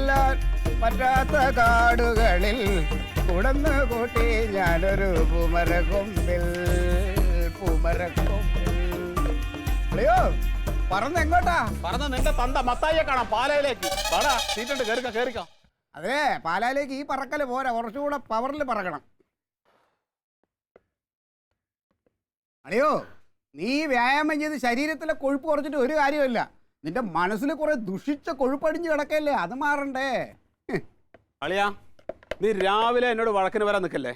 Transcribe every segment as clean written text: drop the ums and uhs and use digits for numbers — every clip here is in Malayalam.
ചെല്ലാൻ പറ്റാത്ത കാടുകളിൽ കുടന്നു കൂട്ടി ഞാനൊരു പൂമരക്കൊമ്പിൽ. അയ്യോ പറന്ന് എങ്ങോട്ടാ? പറഞ്ഞ നിന്റെ തന്ത മത്തായിയെ കാണാം പാലയിലേക്ക്. സീറ്റുണ്ട്, കേറിക്കാം. അതെ, പാലായിലേക്ക് ഈ പറക്കല് പോരാ, കുറച്ചുകൂടെ പവറിൽ പറക്കണം. അളിയോ, നീ വ്യായാമം ചെയ്ത് ശരീരത്തിലെ കൊഴുപ്പ് കുറച്ചിട്ട് ഒരു കാര്യമില്ല. നിന്റെ മനസ്സിൽ കുറെ ദുഷിച്ച കൊഴുപ്പടിഞ്ഞ് കിടക്കല്ലേ, അത് മാറണ്ടേ. അളിയാ, നീ രാവിലെ എന്നോട് വഴക്കിന് വരാൻ നിൽക്കല്ലേ.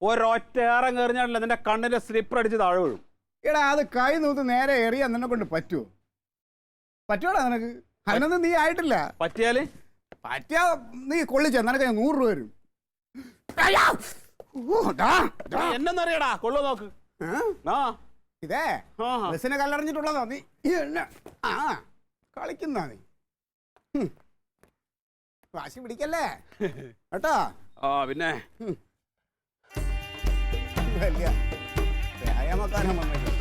ഒരൊറ്റേറെ കയറിഞ്ഞാണല്ലോ നിന്റെ കണ്ണിന്റെ സ്ലിപ്പർ അടിച്ച് താഴെ വീഴും. എടാ, അത് കൈ നൂത്ത് നേരെ എറിയാൻ നിന്നെ കൊണ്ട് പറ്റുമോടാ നിനക്ക്? അതിനൊന്നും നീ ആയിട്ടില്ല. പറ്റിയാ നീ കൊള്ളിച്ച നിനക്ക് 100 രൂപ വരും. എന്നറിയടാ, കൊള്ളു നോക്ക്. ഇതേ ബസ്സിനെ കല്ലറിഞ്ഞിട്ടുള്ളതാ നീ. കളിക്കുന്ന നീ വാശി പിടിക്കല്ലേ കേട്ടോ. പിന്നെ വലിയ വ്യായാമക്കാരൻ വന്നേക്കും.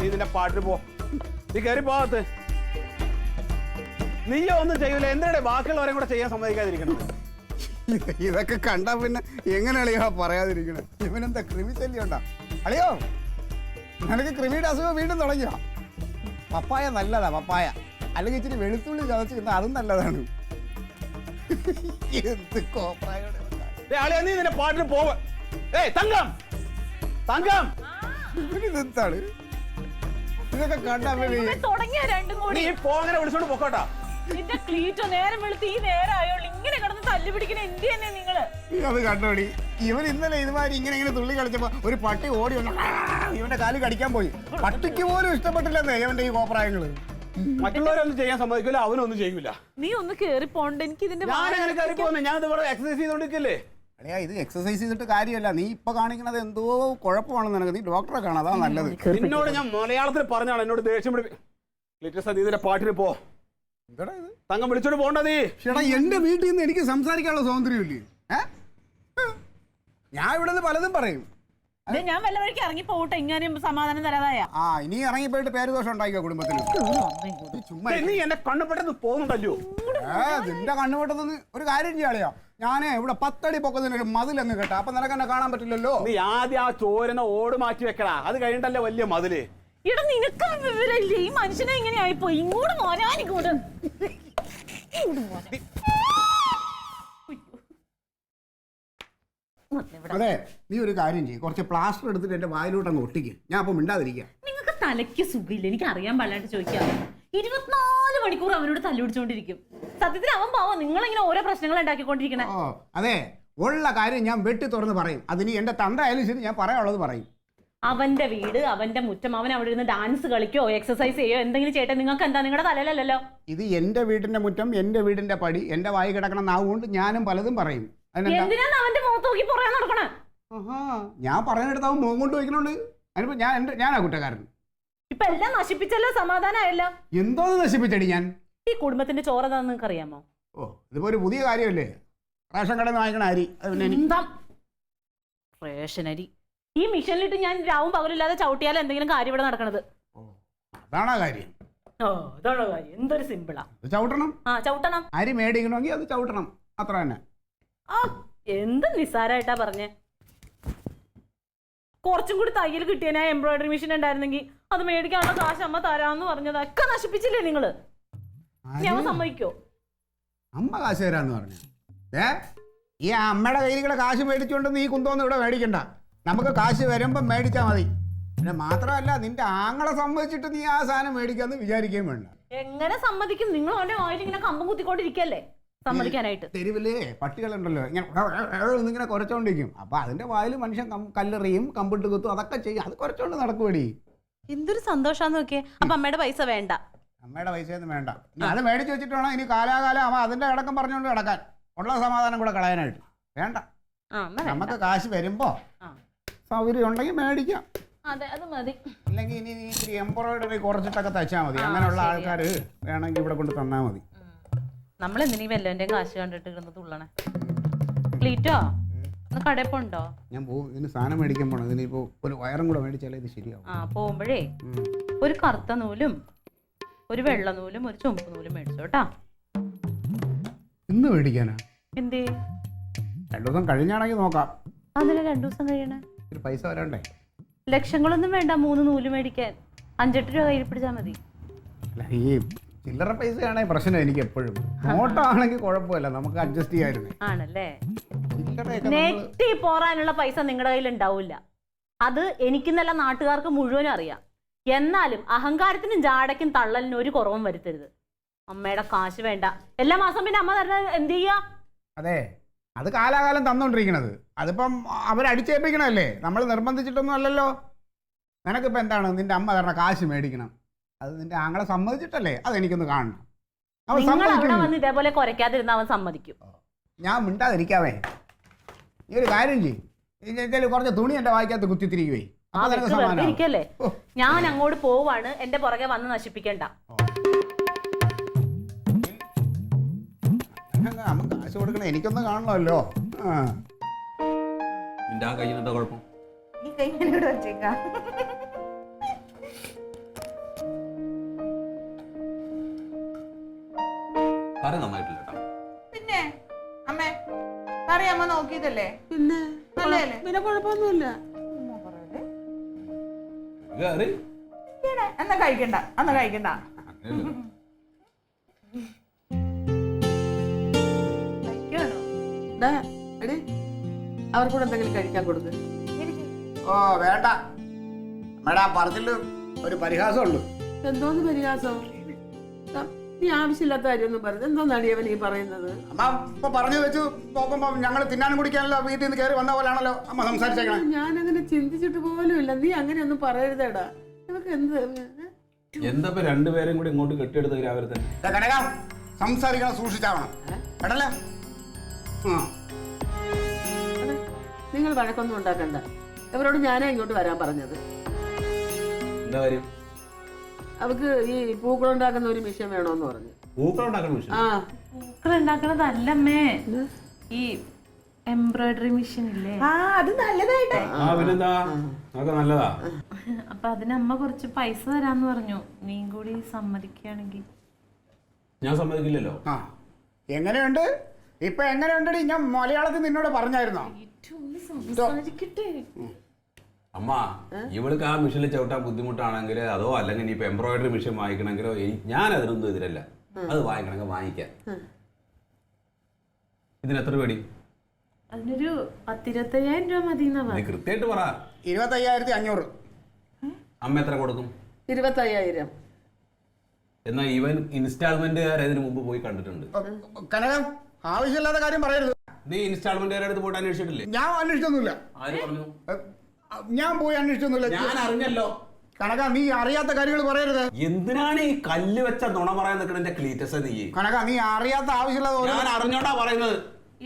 നിന്റെ പാട്ടിന് പോ. നീ കയറി പോകത്ത്. നീയോ ഒന്നും ചെയ്യൂല, എന്തിനാണ് ബാക്കിയുള്ളവരെ കൂടെ ചെയ്യാൻ സമ്മതിക്കാതിരിക്കണം? ഇതൊക്കെ കണ്ടാ പിന്നെ എങ്ങനെ അളിയോ പറയാതിരിക്കണം? ഇവനെന്താ കൃമി ശല്യം ഉണ്ടാ? അളിയോ, നിനക്ക് കൃമിയുടെ അസുഖം വീണ്ടും തുടങ്ങിയോ? പപ്പായ നല്ലതാ, പപ്പായ. അല്ലെങ്കിൽ ഇച്ചിരി വെളുത്തുള്ളി ചതച്ച് കിട്ടാ, അതും നല്ലതാണ്. എന്ത് കോപ്രായോടെ നീ നിന്റെ പാട്ടിന് പോവ. തങ്കം ഇതെന്താണ് ഇതൊക്കെ കണ്ടാ നീ പോങ്ങനെ വിളിച്ചോണ്ട് പോക്കോട്ടാ. അത് കണ്ടോടി, ഇവൻ ഇന്നലെ ഇതുമാതിരി ഇങ്ങനെ തുള്ളി കളിച്ചപ്പോ ഒരു പട്ടി ഓടി ഇവന്റെ കാല് കടിക്കാൻ പോയി. പട്ടിക്ക് പോലും ഇഷ്ടപ്പെട്ടില്ലെന്നേ ഇവന്റെ ഈ കോപ്രായങ്ങള്. മറ്റുള്ളവരൊന്നും ചെയ്യാൻ സമ്മതിക്കില്ല, അവനൊന്നും ചെയ്യൂല. നീ ഒന്ന് കേറി പോണ്ട. എനിക്ക് ഇതിന്റെ ഞാൻ എക്സസൈസ് ചെയ്തോണ്ടിരിക്കല്ലേ. അളിയാ, ഇത് എക്സസൈസ് ചെയ്തിട്ട് കാര്യമല്ല. നീ ഇപ്പൊ കാണിക്കണത് എന്തോ കുഴപ്പമാണെന്ന് നിനക്ക്. നീ ഡോക്ടറെ കാണാം, അതാ നല്ലത്. നിന്നോട് ഞാൻ മലയാളത്തിൽ പറഞ്ഞാണ് എന്നോട് ദേഷ്യം പിടിപ്പിന്റെ പാട്ടിന് പോ. എന്താടാ ഇത്? തങ്കം വിളിച്ചോണ്ട് പോണ്ട. നീ ചേട്ടാ, എന്റെ വീട്ടിൽ നിന്ന് എനിക്ക് സംസാരിക്കാനുള്ള സ്വാതന്ത്ര്യമില്ലേ? ഞാൻ ഇവിടെ നിന്ന് പലതും പറയും. ഞാൻ വല്ല വഴിക്ക് ഇറങ്ങി പോട്ടെ, ഇങ്ങനെ സമാധാനം തരാതായ. ഇനി ഇറങ്ങിപ്പോയിട്ട് പേരുദോഷം ഉണ്ടാക്കിയോ കുടുംബത്തിന്? നീ എന്നെ കണ്ണുപെട്ടെന്ന് പോകുന്നുണ്ടല്ലോ. നിന്റെ കണ്ണുപെട്ടെന്ന് ഒരു കാര്യം ചെയ്യാളിയോ? ഞാനേ ഇവിടെ 10 അടി പൊക്കത്തിന് ഒരു മതിലങ്ങ് കേട്ടാ, അപ്പൊ നിനക്ക് എന്നെ കാണാൻ പറ്റില്ലല്ലോ. നീ ആദ്യം ആ ചോരുന്ന ഓട് മാറ്റി വെക്കടാ, അത് കഴിഞ്ഞിട്ടല്ലേ വലിയ മതില്. ഇവിടെ നിനക്ക് വിവരമില്ലേ? ഈ മനുഷ്യനെ ഇങ്ങനെ ആയിപ്പോയി. ഇങ്ങോട്ട് മോരാനിങ്ങോട്ട്. അതെ, നീ ഒരു കാര്യം ചെയ്യും, കുറച്ച് പ്ലാസ്റ്റർ എടുത്തിട്ട് എന്റെ വായിലോട്ട് അങ്ങ് ഒട്ടിക്ക്. ഞാൻ അപ്പൊ മിണ്ടാതിരിക്കാം. നിങ്ങൾക്ക് തലയ്ക്ക് സുഖമില്ല, എനിക്ക് അറിയാൻ പാടില്ലാണ്ട് ചോദിക്കാം. 24 മണിക്കൂർ അവനോട് തല്ലുപിടിച്ചോണ്ടിരിക്കും. സത്യത്തിൽ അവൻ പാവം, നിങ്ങളിങ്ങനെ ഓരോ പ്രശ്നങ്ങൾ ഉണ്ടാക്കിക്കൊണ്ടിരിക്കണേ. അതെ, ഉള്ള കാര്യം ഞാൻ വെട്ടി തുറന്ന് പറയും. അതിന് എന്റെ തന്ത ആയാലും ശരി, ഞാൻ പറയാനുള്ളത് പറയും. അവന്റെ വീട്, അവന്റെ മുറ്റം, അവൻ അവിടെ ഇരുന്ന് ഡാൻസ് കളിക്കോ എക്സസൈസ് ചെയ്യോ എന്തെങ്കിലും ചെയ്യട്ടെ. നിങ്ങൾക്ക് എന്താ, നിങ്ങളുടെ തലയിലല്ലോ. ഇത് എന്റെ വീടിന്റെ മുറ്റം, എന്റെ വീടിന്റെ പടി, എന്റെ വായി കിടക്കണം നാവുകൊണ്ട് ഞാനും പലതും പറയും. എന്തിനാണ് അവന്റെ മുഖത്ത് നോക്കി പറയാൻ നടക്കണേ? ഞാൻ പറഞ്ഞെടുത്ത് അവൻ മുഖം കൊണ്ട് വയ്ക്കണോണ്ട് അതിനിപ്പോ ഞാനാ കുറ്റക്കാരൻ. ഇപ്പൊ എല്ലാം നശിപ്പിച്ചല്ലോ, സമാധാനമായല്ലോ. എന്തോ നശിപ്പിച്ചടി ഞാൻ? ഈ കുടുംബത്തിന്റെ ചോറതാന്ന് നിങ്ങൾക്ക് അറിയാമോ? ഇതിപ്പോ ഒരു പുതിയ കാര്യമല്ലേ? റേഷൻ കടയിൽ നിന്ന് വാങ്ങിക്കണ അരി. റേഷൻ അരി ഈ മിഷനിലിട്ട് ഞാൻ രാവും പകലില്ലാതെ ചവിട്ടിയാൽ എന്തെങ്കിലും കാര്യം ഇവിടെ നടക്കണത്. അതാണോ കാര്യം? അതാണോ കാര്യം? എന്തൊരു സിമ്പിളാ. ചവിട്ടണം. ചവിട്ടണം. അരി മേടിക്കണമെങ്കിൽ അത് ചവിട്ടണം, അത്ര തന്നെ. എന്ത് നിസ്സാരായിട്ടാ പറഞ്ഞേ. കുറച്ചും കൂടി തയ്യൽ കിട്ടിയ എംബ്രോയിഡറി മെഷീൻ ഉണ്ടായിരുന്നെങ്കിൽ അത് മേടിക്കാനുള്ള കാശ് അമ്മ തരാന്ന് പറഞ്ഞതൊക്കെ നശിപ്പിച്ചില്ലേ നിങ്ങള്? ഞാൻ സമ്മതിക്കോ? അമ്മ കാശ് തരാന്ന് പറഞ്ഞു. ഈ അമ്മയുടെ കയ്യിലുള്ള കാശ് മേടിച്ചുകൊണ്ട് നീ കുന്തോന്ന് ഇവിടെ മേടിക്കണ്ട. നമുക്ക് കാശ് വരുമ്പോ മേടിച്ചാ മതി. പിന്നെ മാത്രമല്ല, നിന്റെ ആങ്ങളെ സമ്മതിച്ചിട്ട് നീ ആ സാധനം മേടിക്കാന്ന് വിചാരിക്കുകയും വേണ്ട. എങ്ങനെ സമ്മതിക്കും? നിങ്ങൾ അവന്റെ വായിൽ ഇങ്ങനെ കമ്പം കുത്തിക്കൊണ്ടിരിക്കല്ലേ സമ്മതിക്കാനായിട്ട്. തെരുവില് പട്ടികളുണ്ടല്ലോ, ഇങ്ങനെ കുറച്ചോണ്ടിരിക്കും. അപ്പൊ അതിന്റെ വായിൽ മനുഷ്യൻ കല്ലെറിയും, കമ്പിട്ട് കുത്തും, അതൊക്കെ ചെയ്യും. അത് കുറച്ചോണ്ട് നടക്കുവടി. എന്തൊരു സന്തോഷാന്ന് നോക്കിയേ. അപ്പൊ അമ്മയുടെ പൈസ വേണ്ട? അമ്മയുടെ പൈസയൊന്നും വേണ്ട. അത് മേടിച്ചു വെച്ചിട്ട് വേണം ഇനി കാലാകാലം അവ അതിന്റെ കിടക്കം പറഞ്ഞുകൊണ്ട് കിടക്കാൻ. ഉള്ള സമാധാനം കൂടെ കളയാനായിട്ട് വേണ്ട. നമുക്ക് കാശ് വരുമ്പോ സൗകര്യം ഉണ്ടെങ്കിൽ മേടിക്കാം. അതെ, അത് മതി. അല്ലെങ്കിൽ ഇനി ഇത്തിരി എംബ്രോയിഡറി കുറച്ചിട്ടൊക്കെ തച്ചാൽ മതി. അങ്ങനെയുള്ള ആൾക്കാർ വേണമെങ്കിൽ ഇവിടെ കൊണ്ട് തന്നാൽ മതി. നമ്മളെന്തിനീ വല്ലവന്റെ കാശ് കണ്ടിട്ട് ഇരുന്ന് തുള്ളണേ? ക്ലീറ്റോ, കടയപ്പുണ്ടോ? ഞാൻ പോകും, ഇതിന് സാധനം മേടിക്കാൻ പോണം. ഇതിനിപ്പോ ഒരു വയറും കൂടെ മേടിച്ചാലേ ഇത് ശരിയാവും. പോകുമ്പോഴേ ഒരു കറുത്ത നൂലും ഒരു വെള്ള നൂലും ഒരു ചുമപ്പ് നൂലും മേടിച്ചോ കേട്ടാ. ഇന്ന് മേടിക്കാനാ? എന്തേ? 2 ദിവസം കഴിഞ്ഞാണെങ്കിൽ നോക്കാം. അതിന് 2 ദിവസം കഴിയണേ? ഒരു പൈസ വരണ്ടേ? ലക്ഷങ്ങളൊന്നും വേണ്ട 3 നൂല് മേടിക്കാൻ. 5-8 രൂപ കയ്യിൽ പിടിച്ചാൽ മതി. അല്ല, ഈ ചില്ലറ പൈസയാണെങ്കിൽ പ്രശ്നം എനിക്ക് എപ്പോഴും. നോട്ടാണെങ്കിൽ കുഴപ്പമില്ല, നമുക്ക് അഡ്ജസ്റ്റ് ചെയ്യാമായിരുന്നു. ആണല്ലേ? ചില്ലറയൊക്കെ നെറ്റി പോറാനുള്ള പൈസ നിങ്ങളുടെ കയ്യിൽ ഉണ്ടാവില്ല. അത് എനിക്കെന്നല്ല നാട്ടുകാർക്ക് മുഴുവനും അറിയാം. എന്നാലും അഹങ്കാരത്തിനും ജാടയ്ക്കും തള്ളലിനും ഒരു കുറവും വരുത്തരുത്. അമ്മയുടെ കാശ് വേണ്ട. എല്ലാ മാസം പിന്നെ അമ്മ തരുന്നത് എന്ത് ചെയ്യാ? അതെ, അത് കാലാകാലം തന്നോണ്ടിരിക്കണത്. അതിപ്പം അവരടിച്ചേൽപ്പിക്കണല്ലേ, നമ്മൾ നിർബന്ധിച്ചിട്ടൊന്നും അല്ലല്ലോ. നിനക്കിപ്പോൾ എന്താണ് നിന്റെ അമ്മ തരണ കാശ് മേടിക്കണം? അത് നിന്റെ ആങ്ങളെ സമ്മതിച്ചിട്ടല്ലേ? അതെനിക്കൊന്ന് കാണണം. അവൻ നിങ്ങൾ അവിടെ സമ്മതിക്കും. വന്ന് ഇതേപോലെ കുറയ്ക്കാതിരുന്ന അവൻ സമ്മതിക്കും. ഞാൻ മിണ്ടാതിരിക്കാവേ. ഈ ഒരു കാര്യം ചെയ്യും, കുറച്ച് തുണി എൻ്റെ വായിക്കകത്ത് കുത്തിത്തിരിക്കുവേ. ആ വെക്ക് വെറുതെ ഇരിക്കല്ലേ. ഞാൻ അങ്ങോട്ട് പോവാണ്, എന്റെ പുറകെ വന്ന് നശിപ്പിക്കണ്ട. നമുക്ക് കാശ് കൊടുക്കണേ, എനിക്കൊന്നും കാണണമല്ലോ. നിന്റെ ആ കയ്യിൽ എന്താ കുഴപ്പം? ഈ കൈ ഞാനിവിടെ വെച്ചേക്കാം. കറി നന്നായിട്ടില്ല കേട്ടോ. പിന്നെ അമ്മേ കറി അമ്മ നോക്കിയതല്ലേ? പിന്നെ നല്ലതല്ലേ? പിന്നെ കുഴപ്പമൊന്നുമില്ല. കറി എന്നാ കഴിക്കണ്ട, അന്ന് കഴിക്കണ്ട. അങ്ങനെയല്ലോ. ഡാ, എടി അവർക്കൂടെ എന്തെങ്കിലും കഴിക്കാൻ കൊടുക്ക്. ഓ വേണ്ട മേഡാ, പറഞ്ഞില്ല ഒരു പരിഹാസമുള്ളൂ. എന്തോന്ന് പരിഹാസം? ദാ, നീ ആവശ്യമില്ലാത്ത കാര്യമൊന്നും പറഞ്ഞു. എന്തോന്നാണ് അവൻ ഈ പറയുന്നത്? അമ്മ ഇപ്പൊ പറഞ്ഞു വെച്ചു നോക്കുമ്പോ ഞങ്ങൾ തിന്നാനും കുടിക്കാനല്ലോ വീട്ടിൽ നിന്ന് കയറി വന്ന പോലാണല്ലോ അമ്മ സംസാരിച്ചേക്കണേ. ഞാൻ അങ്ങനെ ചിന്തിച്ചിട്ട് പോലും ഇല്ല. നീ അങ്ങനെയൊന്നും പറയരുതേടാ. നിനക്ക് എന്ത് എന്താ രണ്ടുപേരും കൂടി ഇങ്ങോട്ട് കെട്ടിയെടുത്ത രാവിലെ തന്നെ? കനക സംസാരിക്കണം, സൂക്ഷിച്ചാവണം കേട്ടല്ലേ? നിങ്ങൾ വഴക്കൊന്നും ഉണ്ടാക്കണ്ട. ഇവരോട് ഞാനേ ഇങ്ങോട്ട് വരാൻ പറഞ്ഞത്. എന്താ കാര്യം? അവക്ക് ഈ പൂക്കളുണ്ടാക്കുന്ന ഒരു മിഷൻ വേണോന്ന് പറഞ്ഞു. പൂക്കളുണ്ടാക്കുന്ന മിഷൻ? ആ, പൂക്കൾ ഉണ്ടാക്കണതല്ലമ്മേ, ഈ എംബ്രോയിഡറി മെഷീൻ ഇല്ലേ? ആ അത് നല്ലതായിട്ട്. ആ പിന്നെന്താ, അതൊക്കെ നല്ലതാ. അപ്പൊ അതിനമ്മ കുറച്ച് പൈസ തരാന്ന് പറഞ്ഞു. നീ കൂടി സമ്മതിക്കുകയാണെങ്കിൽ. ഞാൻ സമ്മതിക്കില്ലല്ലോ. ആ എങ്ങനെയുണ്ട് ഇപ്പൊ? എങ്ങനെയുണ്ടടി? ഞാൻ മലയാളത്തിൽ നിന്നോട് പറഞ്ഞായിരുന്നോ? അമ്മ, ഇവൾക്ക് ആ മെഷീനിൽ ചവിട്ടാൻ ബുദ്ധിമുട്ടാണെങ്കിൽ അതോ അല്ലെങ്കിൽ ഇനിയിപ്പോ എംബ്രോയിഡറി മെഷീൻ വാങ്ങിക്കണമെങ്കിലോ ഞാൻ അതിനൊന്നും എതിരല്ല. അത് വാങ്ങിക്കണമെങ്കിൽ വാങ്ങിക്കാം. ഇതിന് എത്ര രൂപ? അതിനൊരു 10-25,000 രൂപ മതി. നീ കൃത്യമായിട്ട് പറ. 25,500. അമ്മ എത്ര കൊടുക്കും? 25,000. എന്നാ ഇവൻ ഇൻസ്റ്റാൾമെന്റുകാർ ഇതിനു മുമ്പ് പോയി കണ്ടിട്ടുണ്ട്. കനകം ആവശ്യമില്ലാത്ത കാര്യം പറയരുത്. നീ ഇൻസ്റ്റാൾമെന്റുകാരുടെ അടുത്ത് പോയിട്ട് അന്വേഷിച്ചിട്ടില്ലേ? ഞാൻ അന്വേഷിച്ചൊന്നുമില്ല. ആര് പറഞ്ഞു? ഞാൻ പോയി അന്വേഷിച്ചൊന്നുമില്ല. ഞാൻ അറിഞ്ഞല്ലോ. കനക നീ അറിയാത്ത കാര്യങ്ങൾ പറയരുത്. എന്തിനാണ് ഈ കല്ല് വെച്ച നുണ പറയാൻ നിൽക്കണ ക്ലീറ്റസ്? നീ കനക നീ അറിയാത്ത ആവശ്യമില്ലാത്ത ഞാൻ അറിഞ്ഞോണ്ടാ പറയുന്നത്.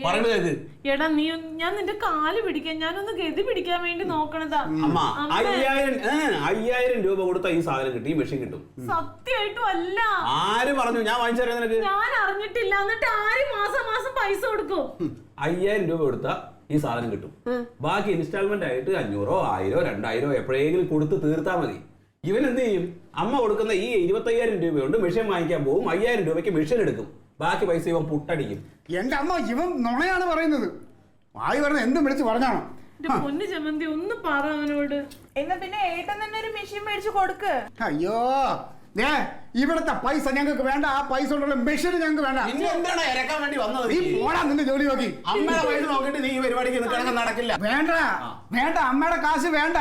പറയുന്നത് എടാ നീ, ഞാൻ നിന്റെ കാല് പിടിക്കാൻ, ഞാനൊന്ന് ഗതി പിടിക്കാൻ വേണ്ടി നോക്കണതാ. അമ്മ 5,000 രൂപ കൊടുത്താ ഈ സാധനം കിട്ടും, ഈ മെഷീൻ കിട്ടും. സത്യമായിട്ടും അല്ല. ആര് പറഞ്ഞു? ഞാൻ വാങ്ങിച്ചു തരാം നിനക്ക്. ഞാൻ അറിഞ്ഞിട്ടില്ല. എന്നിട്ട് ആര് മാസം പൈസ കൊടുക്കും? 5,000 രൂപ കൊടുത്താ ഈ സാധനം കിട്ടും. ബാക്കി ഇൻസ്റ്റാൾമെന്റ് ആയിട്ട് 500, 1000, 2000 എപ്പോഴെങ്കിലും കൊടുത്ത് തീർത്താ മതി. ഇവൻ എന്ത് ചെയ്യും? അമ്മ കൊടുക്കുന്ന ഈ 25,000 രൂപ കൊണ്ട് മെഷീൻ വാങ്ങിക്കാൻ പോകും. 5,000 രൂപയ്ക്ക് മെഷീൻ എടുക്കും. ബാക്കി പൈസ ഇവൻ പുട്ടടിക്കും. എന്റെ അമ്മ, ഇവൻ നുണയാണ് പറയുന്നത്. വായി പറഞ്ഞ എന്തും വിളിച്ച് പറഞ്ഞാണോ? പൊന്നു ചമ്മന്തി, ഒന്ന് പറ അവനോട്. എന്നാ പിന്നെ ഏട്ടൻ തന്നെ ഒരു മെഷീൻ മേടിച്ചു കൊടുക്ക്. അയ്യോ ഇവിടത്തെ പൈസ ഞങ്ങൾക്ക് വേണ്ട. ആ പൈസ കൊണ്ടുള്ള മെഷീൻ ഞങ്ങൾക്ക് വേണ്ട. പിന്നെ എന്താണ് ഇറക്കാൻ വേണ്ടി വന്നത്? നീ പോടാ നിന്റെ ജോലി നോക്കി. അമ്മയുടെ പൈസ നോക്കിയിട്ട് നീ ഈ പരിപാടിക്ക് നിൽക്കണമെങ്കിൽ നടക്കില്ല. വേണ്ട വേണ്ട, അമ്മയുടെ കാശ് വേണ്ട.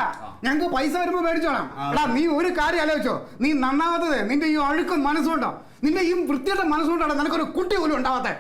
ഞങ്ങൾക്ക് പൈസ വരുമ്പോ മേടിച്ചോളാം. എടാ നീ ഒരു കാര്യം ആലോചിച്ചോ. നീ നന്നാവാത്തത് നിന്റെ ഈ അഴുക്കും മനസ്സുകൊണ്ടോ, നിന്റെ ഈ വൃത്തിയുടെ മനസ്സുകൊണ്ടാണ് നിനക്കൊരു കുട്ടി പോലും ഉണ്ടാവാത്തെ.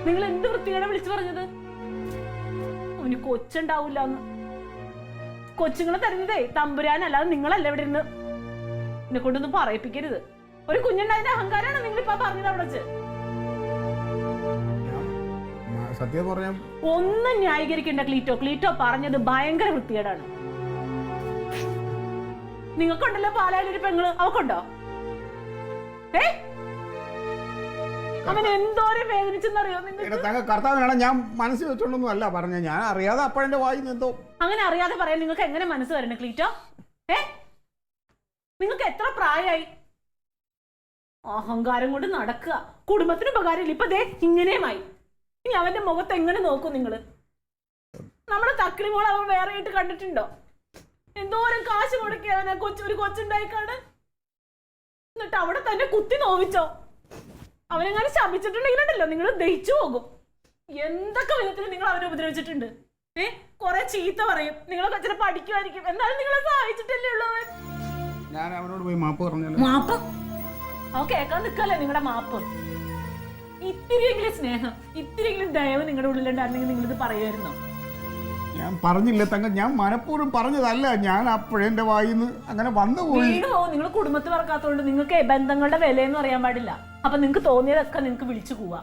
നിങ്ങൾ എന്ത് വൃത്തികേടാ വിളിച്ചു പറഞ്ഞത്? അവന് കൊച്ചുണ്ടാവൂല എന്ന്. കൊച്ചുങ്ങളെ തരുന്നതേ തമ്പുരാനല്ലാതെ നിങ്ങളല്ല ഇവിടെ ഇരുന്ന്. എന്നെ കൊണ്ടൊന്നും പറയിപ്പിക്കരുത്. ഒരു കുഞ്ഞുണ്ടായതിന്റെ അഹങ്കാരാണ് നിങ്ങളിപ്പോ പറഞ്ഞത് അവിടെ വെച്ച്. സത്യം പറഞ്ഞ ഒന്നും ന്യായീകരിക്കണ്ട ക്ലീറ്റോ. ക്ലീറ്റോ പറഞ്ഞത് ഭയങ്കര വൃത്തികേടാണ്. നിങ്ങൾക്കുണ്ടല്ലോ പാലായിലൊരു പെങ്ങള്, അവക്കുണ്ടോ? അവൻ എന്തോരം വേദനിച്ചെന്നറിയോ നിങ്ങൾക്ക്? കർത്താവിനാണ് ഞാൻ മനസ്സിൽ വെച്ചോണ്ടൊന്നും അല്ല പറഞ്ഞ, ഞാൻ അറിയാതെ അപ്പഴന്റെ വായി എന്തോ. അങ്ങനെ അറിയാതെ പറയാൻ നിങ്ങൾക്ക് എങ്ങനെ മനസ്സ് വരണേ ക്ലീറ്റോ? നിങ്ങൾക്ക് എത്ര പ്രായമായി? അഹങ്കാരം കൊണ്ട് നടക്കുക. കുടുംബത്തിന് ഉപകാരമില്ല. ഇപ്പൊ ദേ ഇങ്ങനെയുമായി. ഇനി അവന്റെ മുഖത്ത് എങ്ങനെ നോക്കും നിങ്ങള്? നമ്മുടെ തക്കിളിമോൾ അവൻ വേറെ ആയിട്ട് കണ്ടിട്ടുണ്ടോ? എന്തോരം കാശ് മുടക്കി അവനെ ഒരു കൊച്ചുണ്ടായിക്കാണ്. എന്നിട്ട് അവിടെ തന്നെ കുത്തി നോവിച്ചോ? അവനെങ്ങനെ ശപിച്ചിട്ടുണ്ടെങ്കിലുണ്ടല്ലോ നിങ്ങൾ ദഹിച്ചു പോകും. എന്തൊക്കെ വിധത്തിൽ നിങ്ങൾ അവനെ ഉപദ്രവിച്ചിട്ടുണ്ട്. കൊറേ ചീത്ത പറയും. നിങ്ങളെ കൊച്ചിനെ പഠിക്കുമായിരിക്കും. എന്നാലും നിങ്ങളെ സഹായിച്ചിട്ടല്ലേ ഉള്ളൂ അവൻ. ഞാൻ അവനോട് പോയി മാപ്പ് പറഞ്ഞല്ലോ. മാപ്പ് അവ കേൾക്കാൻ നിൽക്കല്ലേ നിങ്ങളുടെ മാപ്പ്? ഇത്തിരിയെങ്കിലും സ്നേഹം, ഇത്തിരിയെങ്കിലും ദയവ് നിങ്ങളുടെ ഉള്ളിലുണ്ടായിരുന്നെങ്കിൽ നിങ്ങളിത് പറയുമായിരുന്നോ? ഞാൻ പറഞ്ഞില്ല തങ്ക, ഞാൻ മനഃപൂർവ്വം പറഞ്ഞതല്ല. ഞാൻ അപ്പോഴെന്റെ വായിന്ന് അങ്ങനെ വന്നു പോയി. വീട് പോകും. നിങ്ങൾ കുടുംബത്തിൽ പറക്കാത്തതുകൊണ്ട് നിങ്ങൾക്ക് ബന്ധങ്ങളുടെ വിലയെന്ന് അറിയാൻ പാടില്ല. അപ്പൊ നിങ്ങൾക്ക് തോന്നിയതൊക്കെ നിങ്ങൾക്ക് വിളിച്ചു പോവാ.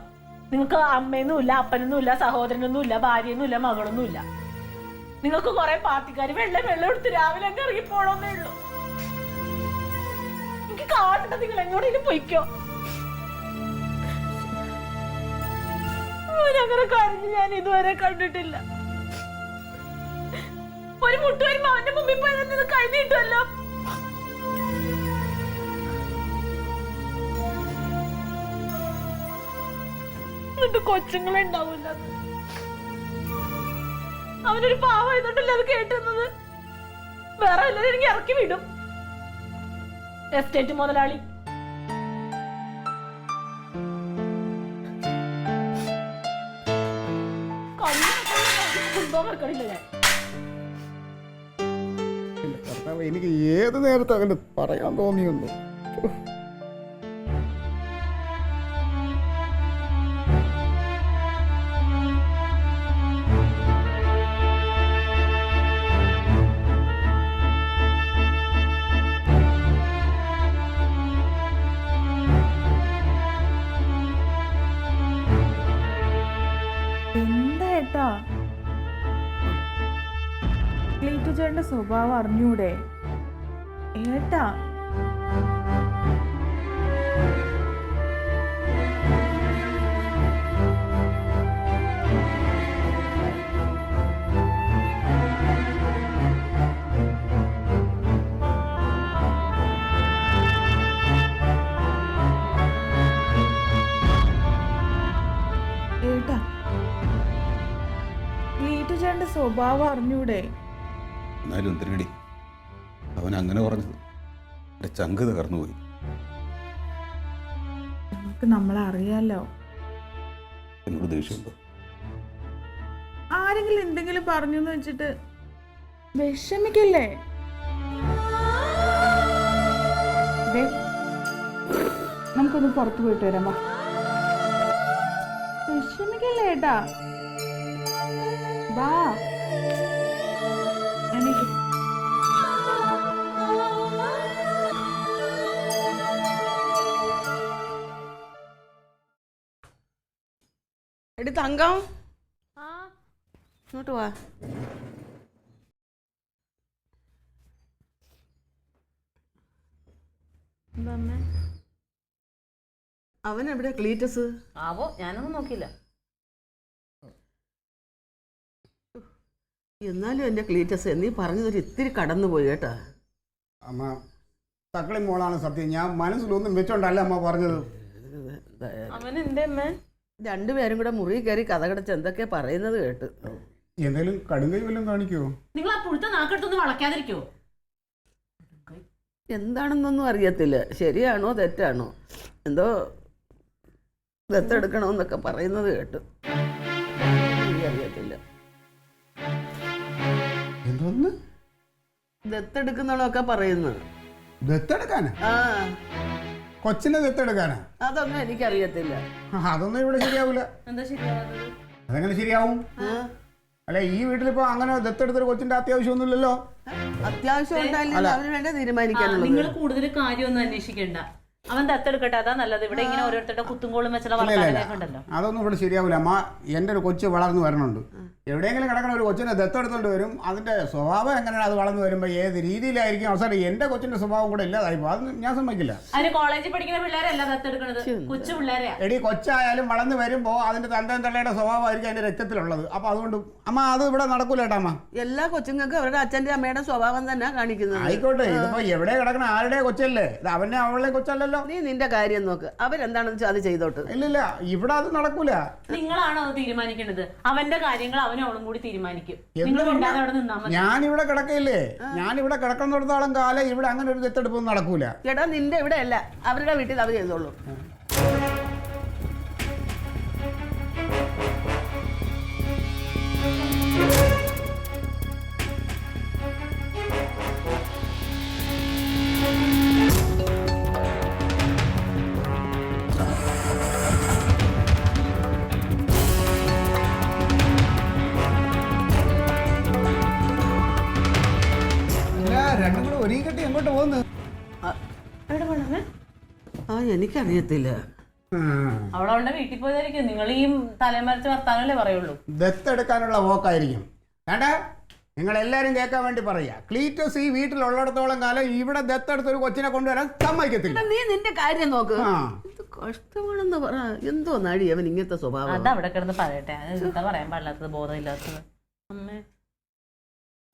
നിങ്ങൾക്ക് അമ്മയൊന്നും ഇല്ല, അപ്പനൊന്നും ഇല്ല, സഹോദരനൊന്നും ഇല്ല, ഭാര്യയൊന്നും ഇല്ല, മകളൊന്നും ഇല്ല. നിങ്ങൾക്ക് കുറെ പാർട്ടിക്കാർ വെള്ളം എടുത്ത് രാവിലെ അങ്ങ് ഇറങ്ങിപ്പോണോന്നേ ഉള്ളൂ. എനിക്ക് കാണട്ടെ നിങ്ങൾ എങ്ങോട്ടേലും പൊയ്ക്കോ. അങ്ങനെ കരഞ്ഞ് ഞാൻ ഇതുവരെ കണ്ടിട്ടില്ല. ഒരു മുട്ട് വരുമ്പോ അവന്റെ മുമ്പിൽ പോയി തന്നെ കഴിഞ്ഞിട്ടല്ലോ. എന്നിട്ട് കൊച്ചുങ്ങളുണ്ടാവില്ല. അവനൊരു പാവമായതുകൊണ്ടല്ലേ അത് കേട്ടുന്നത്. വേറെ എല്ലാവരും എനിക്ക് ഇറക്കി വിടും. എസ്റ്റേറ്റ് മുതലാളി എനിക്ക് ഏത് നേരത്തെ അങ്ങനെ പറയാൻ തോന്നിയൊന്നു. എന്താ ഏട്ടാ ക്ലീറ്റു ചേട്ടന്റെ സ്വഭാവം അറിഞ്ഞൂടെ ഏട്ടാ? ഏട്ടാ ക്ലീറ്റു ചേട്ടന്റെ സ്വഭാവം അറിഞ്ഞൂടെ? എന്നാലും എന്തിനടി അവൻ അങ്ങനെ പറഞ്ഞത്? എൻ്റെ ചങ്ക് തകർന്നുപോയി. നമുക്ക് നമ്മളെ അറിയാലോ. എന്നോട് ദേഷ്യമുണ്ടോ? ആരെങ്കിലും എന്തെങ്കിലും പറഞ്ഞു എന്ന് വെച്ചിട്ട് വിഷമിക്കല്ലേ? നമുക്കൊന്ന് പുറത്തു പോയിട്ട് വരാം. വിഷമിക്കല്ലേ ഏട്ടാ? വാ. എടി തങ്കം, ആ ഇങ്ങോട്ട് വാ. എന്താ അവൻ എവിടെ ക്ലീറ്റസ്? ആവോ, ഞാനൊന്നും നോക്കിയില്ല. എന്നാലും എൻ്റെ ക്ലീറ്റസ് നീ പറഞ്ഞതൊരു ഇത്തിരി കടന്നു പോയി കേട്ടാ. അമ്മ തക്കളി മോളാണ് സത്യം. ഞാൻ മനസ്സിലൊന്നും വെച്ചോണ്ടല്ല അമ്മ പറഞ്ഞത്. അവൻ എന്തേ അമ്മേ? രണ്ടുപേരും കൂടെ മുറി കയറി കഥകടച്ച് എന്തൊക്കെ പറയുന്നത് കേട്ട്. എന്തെങ്കിലും കടുങ്കൈ വല്ലതും കാണിക്കുവോ? നിങ്ങൾ ആ പുഴുത്ത നാക്കെടുത്തൊന്നും വളയ്ക്കാതിരിക്കോ? എന്താണെന്നൊന്നും അറിയത്തില്ല. ശരിയാണോ തെറ്റാണോ എന്തോ ദത്തെടുക്കണമെന്നൊക്കെ പറയുന്നത് കേട്ടു. അറിയത്തില്ല. എന്തോന്ന് ദത്തെടുക്കുന്നതൊക്കെ പറയുന്നത്? ദത്തെടുക്കാനാ? ആ കൊച്ചിനെ ദത്തെടുക്കാനാ? അതൊന്നും എനിക്കറിയത്തില്ല. അതൊന്നും ഇവിടെ ശരിയാവൂല. എന്താ ശരിയാവാത്തത്? അതെങ്ങനെ ശരിയാവും? അല്ല, ഈ വീട്ടിലിപ്പോ അങ്ങനെ ദത്തെടുത്തൊരു കൊച്ചിന്റെ അത്യാവശ്യമൊന്നുമില്ലല്ലോ. അത്യാവശ്യം ഉണ്ടായില്ല, അവന് വേണ്ട തീരുമാനിക്കാനുള്ളത്. നിങ്ങൾ കൂടുതൽ കാര്യമൊന്നും അന്വേഷിക്കണ്ട. അവൻ ദത്തെടുക്കട്ടെ, അതാ നല്ലത്. ഇവിടെ ഇങ്ങനെ ഓരോരുത്തരുടെ കുത്തുംകോളും വെച്ചുള്ള വർത്തമാനങ്ങളൊക്കെ ഉണ്ടല്ലോ. അതൊന്നും ഇവിടെ ശരിയാവില്ല അമ്മ. എൻ്റെ ഒരു കൊച്ചു വളർന്നു വരണുണ്ട്. എവിടെയെങ്കിലും കിടക്കണ ഒരു കൊച്ചിനെ ദത്തെടുത്തോണ്ട് വരും. അതിന്റെ സ്വഭാവം എങ്ങനെയാണ് അത് വളർന്നു വരുമ്പോൾ ഏത് രീതിയിലായിരിക്കും അവസാനം എൻ്റെ കൊച്ചിന്റെ സ്വഭാവം കൂടെ ഇല്ലാതായിപ്പോ. അത് ഞാൻ സമ്മതിക്കില്ല. അതിന് കോളേജിൽ പഠിക്കുന്ന പിള്ളേരല്ല ദത്തെടുക്കണത്, കൊച്ചു പിള്ളേരെയാ. എടി, കൊച്ചായാലും വളർന്നു വരുമ്പോൾ അതിന്റെ തന്തയും തള്ളയുടെ സ്വഭാവമായിരിക്കും അതിന്റെ രക്തത്തിലുള്ളത്. അപ്പൊ അതുകൊണ്ട് അമ്മ അത് ഇവിടെ നടക്കൂല കേട്ടോ അമ്മ. എല്ലാ കൊച്ചുങ്ങൾക്ക് അവരുടെ അച്ഛന്റെ അമ്മയുടെ സ്വഭാവം തന്നെ കാണിക്കുന്നത്. ആയിക്കോട്ടെ, ഇതിപ്പോ എവിടെ കിടക്കണ ആരുടെ കൊച്ചല്ലേ? ഇത് അവനെ അവളെ കൊച്ചല്ലല്ലോ. നീ നിന്റെ കാര്യം നോക്ക്, അവരെന്താണെന്ന് വെച്ചാൽ അത് ചെയ്തോട്ട്. ഇല്ലില്ല, ഇവിടെ അത് നടക്കൂല. നിങ്ങളാണോ അത് തീരുമാനിക്കേണ്ടത്? അവന്റെ കാര്യങ്ങൾ അവനും അവളും കൂടി തീരുമാനിക്കും. നിങ്ങൾ മിണ്ടാതെ അവിടെ നിന്നാ മതി. ഞാനിവിടെ കിടക്കയില്ലേ? ഞാനിവിടെ കിടക്കുന്നിടത്തോളം കാലം ഇവിടെ അങ്ങനെ ഒരു ദത്തെടുപ്പൊന്നും നടക്കൂല. ചേട്ടാ, നിന്റെ ഇവിടെ അല്ല, അവരുടെ വീട്ടിൽ അവർ ചെയ്തോളൂ. രണ്ടും കൂടെ ഒരുങ്ങിക്കെട്ടി എങ്ങോട്ട് പോകുന്നു? എവിടെ പോണേ? എനിക്കറിയത്തില്ല. അവളവളുടെ വീട്ടിൽ പോയതായിരിക്കും. നിങ്ങൾ ഈ തലമറിച്ച് വർത്താനല്ലേ പറയുള്ളൂ. ദത്തെടുക്കാനുള്ള പോക്കായിരിക്കും. വേണ്ട, നിങ്ങൾ എല്ലാരും കേൾക്കാൻ വേണ്ടി പറയാ. ക്ലീറ്റോസ് ഈ വീട്ടിലുള്ളിടത്തോളം കാലം ഇവിടെ ദത്തെടുത്തൊരു കൊച്ചിനെ കൊണ്ടുവരാൻ സമ്മതിക്കത്തില്ല. നീ നിന്റെ കാര്യം നോക്ക്. കഷ്ടമാണെന്ന് പറ. എന്തോ നടി അവൻ ഇങ്ങനത്തെ സ്വഭാവം. അത് അവിടെ കിടന്ന് പറയട്ടെ. എന്താ പറയാൻ പാടില്ലാത്തത്, ബോധമില്ലാത്തത്. അമ്മേ,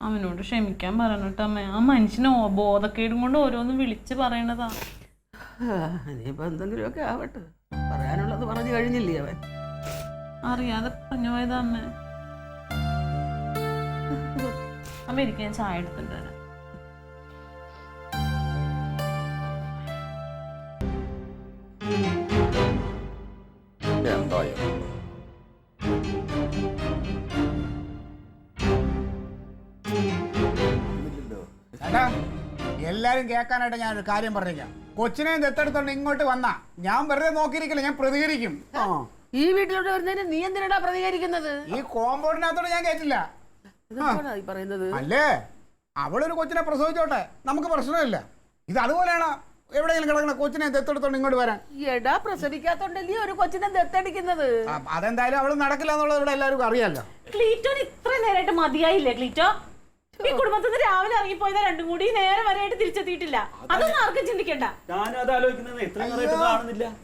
അവനോട് ക്ഷമിക്കാൻ പറയണട്ടോ അമ്മേ. ആ മനുഷ്യന് ബോധക്കേടും കൊണ്ട് ഓരോന്നും വിളിച്ച് പറയണതാ. ഇനിയിപ്പോ എന്തെങ്കിലുമൊക്കെ ആവട്ടെ. പറയാനുള്ളത് പറഞ്ഞു കഴിഞ്ഞില്ലേ അവൻ? അറിയാതെ പറഞ്ഞു പോയതാ അമ്മേ. അമ്മ എനിക്ക് ഞാൻ ചായ എടുത്തിട്ട് വരാം. എല്ലാരും കേൾക്കാനായിട്ട് ഞാനൊരു കാര്യം പറഞ്ഞേക്കാം. കൊച്ചിനെ ദത്തെടുത്തോണ്ട് ഇങ്ങോട്ട് വന്നാ ഞാൻ വെറുതെ നോക്കിയിരിക്കില്ല, ഞാൻ പ്രതികരിക്കും. ഈ വീട്ടിലോട്ട് വരുന്നതിന് നീ എന്തിനാ പ്രതികരിക്കുന്നത്? ഈ കോമ്പൗണ്ടിനകത്തോട് ഞാൻ കേട്ടില്ല. പറയുന്നത് അല്ലേ, അവളൊരു കൊച്ചിനെ പ്രസവിച്ചോട്ടെ, നമുക്ക് പ്രശ്നമില്ല. ഇത് അതുപോലെയാണ് എവിടെയെങ്കിലും കിടക്കണ കൊച്ചിനെ ദത്തെടുത്തോണ്ട് ഇങ്ങോട്ട് വരാൻ. എടാ, പ്രസവിക്കാത്തോണ്ടല്ലേ ഒരു കൊച്ചിനെ ദത്തെടുക്കുന്നത്? അതെന്തായാലും അവള് നടക്കില്ല എന്നുള്ളത് ഇവിടെ എല്ലാവർക്കും അറിയാലോ. ക്ലീറ്റോന് ഇത്ര നേരമായിട്ട് മതിയായില്ലേ ക്ലീറ്റോ? ഈ കുടുംബത്തിൽ നിന്ന് രാവിലെ ഇറങ്ങിപ്പോയതാ, രണ്ടും കൂടി നേരെ വരെയായിട്ട് തിരിച്ചെത്തിയിട്ടില്ല. അതൊന്നും ആർക്കും ചിന്തിക്കണ്ട.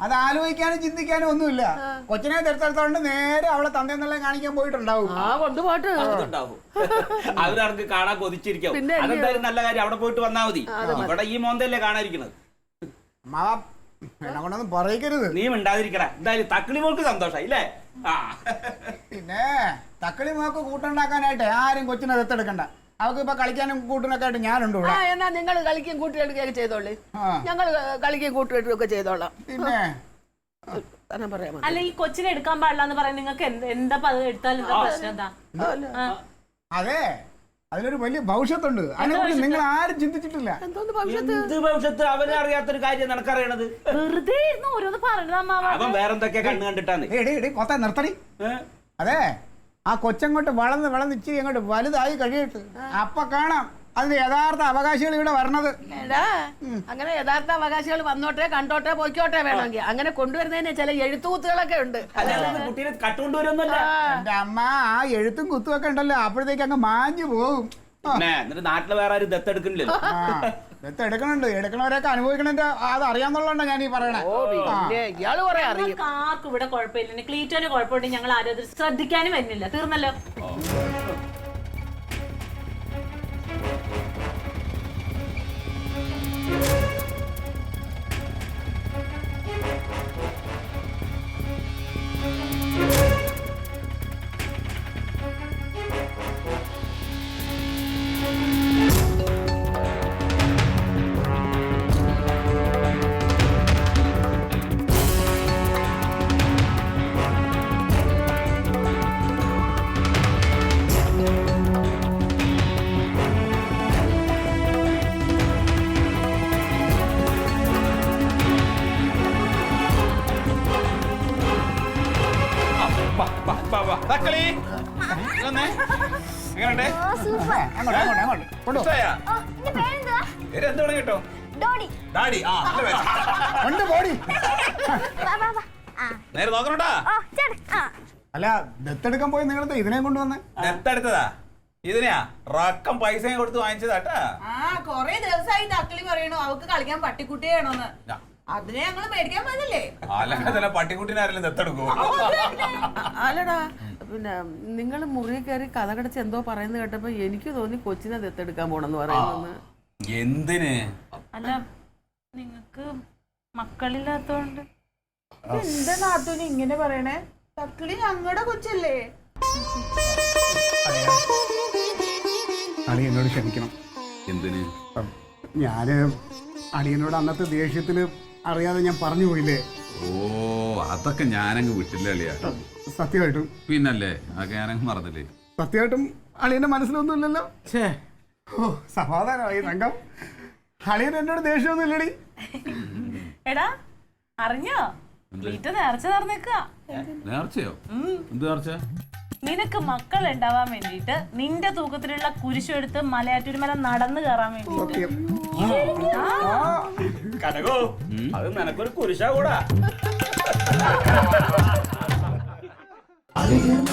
അത് ആലോചിക്കാനും ചിന്തിക്കാനും ഒന്നുമില്ല. കൊച്ചിനെ ദത്തെടുത്തോണ്ട് നേരെ അവളെ തന്തയെന്നെല്ലാം കാണിക്കാൻ പോയിട്ടുണ്ടാവും. കൊണ്ടുപോട്ട് അവരവർക്ക് കാണാൻ കൊതിച്ചിരിക്കും. അതെന്തായാലും നല്ല കാര്യം, അവിടെ പോയിട്ട് വന്നാ മതി. ഇവിടെ ഈ മോന്തല്ലേ കാണാതിരിക്കുന്നത്. എന്നെ കൊണ്ടൊന്നും പറയിക്കരുത്. നീ മിണ്ടാതിരിക്കട. എന്തായാലും തക്കിളി മോൾക്ക് സന്തോഷം ഇല്ലേ? പിന്നെ തക്കിളി മോക്ക് കൂട്ടുണ്ടാക്കാനായിട്ട് ആരും കൊച്ചിനെ ദത്തെടുക്കണ്ട. അവർക്ക് ഇപ്പൊ കളിക്കാനും കൂട്ടിനൊക്കെ ആയിട്ട് ഞാനുണ്ട് ഇവിടെ. എന്നാ നിങ്ങൾ കളിക്കും കൂട്ടിയെടുക്കുകയൊക്കെ ചെയ്തോളേ. ഞങ്ങൾ കളിക്കും കൂട്ടിയെടുക്കുകയൊക്കെ ചെയ്തോളാം. പിന്നെ പറയാം. അല്ല, ഈ കൊച്ചിനെ എടുക്കാൻ പാടില്ല എന്ന് പറയാൻ നിങ്ങൾക്ക് എന്താ എടുത്താലും എന്താ പ്രശ്നം? എന്താ? അതെ, അതിലൊരു വലിയ ഭവിഷ്യത്തുണ്ട്. അതിനെക്കുറിച്ച് നിങ്ങൾ ആരും ചിന്തിച്ചിട്ടില്ല. ഭവിഷ്യത്ത് അവനെ അറിയാത്തൊരു കാര്യം നിനക്കറിയണത്. വെറുതെ ഓരോന്ന് പറഞ്ഞത്. അവൻ വേറെന്തൊക്കെ കണ്ണു കണ്ടിട്ടാണ്. കൊത്ത നിർത്തടി. അതെ, ആ കൊച്ചങ്ങോട്ട് വളർന്ന് ഇച്ചിരി അങ്ങോട്ട് വലുതായി കഴിയട്ടെ, അപ്പൊ കാണാം അതിന്റെ യഥാർത്ഥ അവകാശികൾ ഇവിടെ വരണത്. അങ്ങനെ യഥാർത്ഥ അവകാശികൾ വന്നോട്ടെ, കണ്ടോട്ടെ, പൊയ്ക്കോട്ടെ വേണമെങ്കിൽ. അങ്ങനെ കൊണ്ടുവരുന്നതിന് ചില എഴുത്തുകുത്തുകളൊക്കെ ഉണ്ട്. കുട്ടീനെ കട്ടുകൊണ്ടുവരുമൊന്നുമല്ല. എന്റെ അമ്മ, ആ എഴുത്തും കുത്തുമൊക്കെ ഉണ്ടല്ലോ, അപ്പോഴത്തേക്ക് അങ്ങ് മാഞ്ഞു പോകും. എന്നിട്ട് നാട്ടില് വേറെ ആരും ദത്തെടുക്കണില്ലല്ലോ. ദത്തെടുക്കണുണ്ട്, എടുക്കണവരൊക്കെ അനുഭവിക്കണതിന്റെ അത് അറിയാന്നുള്ളതുകൊണ്ടാ ഞാൻ ഈ പറയണേ. ഇയാള് കുറെ അറിയും. ആർക്കും ഇവിടെ കുഴപ്പമില്ല. ക്ലീറ്റോന് കുഴപ്പമുണ്ടെങ്കിൽ ഞങ്ങൾ ആരും ശ്രദ്ധിക്കാനും വരുന്നില്ല. തീർന്നല്ലോ. വന്നേ. എങ്ങനെയുണ്ട്? അങ്ങോട്ട് അങ്ങോട്ട് അങ്ങോട്ട് കൊണ്ടോ ഇഷ്ടായാ? പേര് എന്ത് വേണം കേട്ടോ? ഡാഡി. ആ, നല്ല പേര്. കൊണ്ട് പോടി. നേരെ നോക്കണോട്ടാ. അല്ല ദത്തെടുക്കാൻ പോയി നിങ്ങളത്തെ ഇതിനെ കൊണ്ടുവന്നേ. ദത്തെടുത്തതാ? ഇതിനെയാ റക്കം പൈസയും കൊടുത്ത് വാങ്ങിച്ചതാട്ടാ. കൊറേ ദിവസമായി തക്കളി പറയണു അവക്ക് കളിക്കാൻ പട്ടിക്കുട്ടിയെ വേണോന്ന്. അതിനെ ഞങ്ങള് മേടിക്കാൻ പോയതല്ലേ. അല്ലാതെ പട്ടിക്കുട്ടിനെ ആരെങ്കിലും ദത്തെടുക്കുവോ? അല്ലടാ പിന്നെ നിങ്ങൾ മുറിയിൽ കയറി കഥ കടച്ച് എന്തോ പറയുന്നത് കേട്ടപ്പോ എനിക്ക് തോന്നി കൊച്ചിനെ ദത്തെടുക്കാൻ പോണെന്ന് പറയുന്നത്. എന്തിന്? അല്ല നിങ്ങക്ക് മക്കളില്ലാത്തോണ്ട്. എന്റെ നാത്തൂന് ഇങ്ങനെ പറയണേ? തക്കളി ഞങ്ങളുടെ കൊച്ചല്ലേ. അളിയനോട് ക്ഷമിക്കണം. എന്തിന്? ഞാന് അളിയനോട് അന്നത്തെ ദേഷ്യത്തില് അറിയാതെ ഞാൻ പറഞ്ഞു പോയില്ലേ. ഓ, അതൊക്കെ ഞാനങ്ങ് വിട്ടില്ല അളിയാ. സത്യമായിട്ടും പിന്നല്ലേ അതൊക്കെ ഞാനങ്ങ് മറന്നില്ലേ. സത്യമായിട്ടും അളിയന്റെ മനസ്സിലൊന്നുമില്ലല്ലോ. ഓ സമാധാനമായി തങ്കം. അളിയൻ എന്നോട് ദേഷ്യമൊന്നും ഇല്ലടി. എടാ അറിഞ്ഞോ വീട്ടിൽ നേർച്ച നടന്നേക്ക. നേർച്ചയോ? എന്ത് നേർച്ച? നിനക്ക് മക്കൾ ഉണ്ടാവാൻ വേണ്ടിട്ട് നിന്റെ തൂക്കത്തിലുള്ള കുരിശു എടുത്ത് മലയാറ്റൂർമല നടന്നു കയറാൻ വേണ്ടിട്ട്. സത്യം. കനകോ, അത് നിനക്കൊരു കുരിശാ കൂടാ. Alien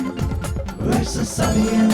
versus Alien.